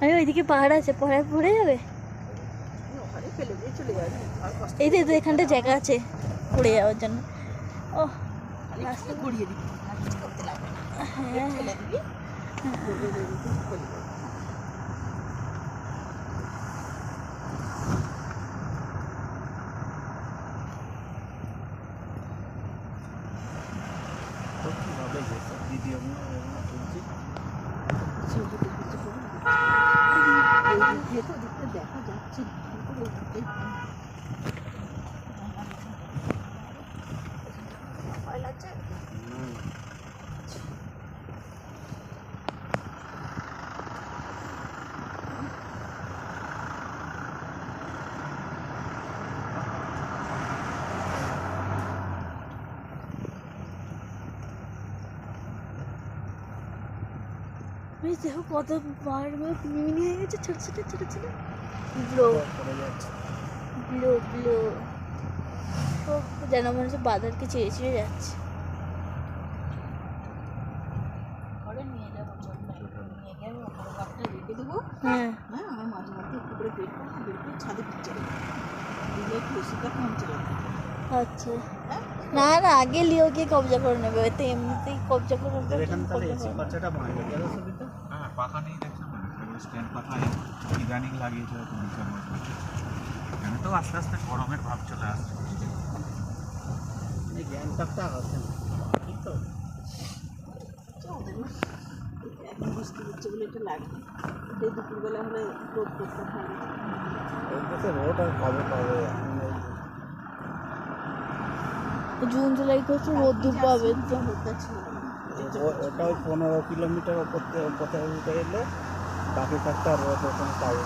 আমি ওইদিকে পাহাড় আছে, পাহাড়ে পড়ে যাবে। এই তো এখানটা জায়গা আছে পড়ে যাওয়ার জন্য। ও রাস্তা ঘুরিয়ে দিবি, হ্যাঁ দেখা যাচ্ছে দেখো কত পাহাড়গুলো মিনি হয়ে গেছে, ছোট ছোট ছোট ছোট ব্লো ব্লো ব্লো। ও যেন মনে হচ্ছে বাদলকে ছেড়ে ছেড়ে যাচ্ছে। হ্যাঁ আমার মাঝে মাঝে একটু করে বের করবো, বের করে ছাদে চলে দিলে একটু ওষুধটা কমছে। আচ্ছা না না আগে লিও গিয়ে কবজা করে নেবে, তো এমনিতেই কবজা করে নেবে। হ্যাঁ পাখা নেই দেখছো না, স্ট্যান্ড পাখা ইদানিং লাগিয়েছে হয়তো নিচের মধ্যে। এখানে তো আস্তে আস্তে গরমের ভাব চলে আসছে। এই গ্যাংটকটা আছে না ঠিক তো এখন বৃষ্টি হচ্ছে বলে এটা লাগবে, এই দুপুরবেলা হলে রোদ করতে হবে। রোড আর কবে পাবে জুন জুলাই করছে রোদ্দুর পাবে। ওটা ওই 15 কিলোমিটার ওপর কোথায় উঠে এলে বাকি কাজটা রোড ওখানে পাবে।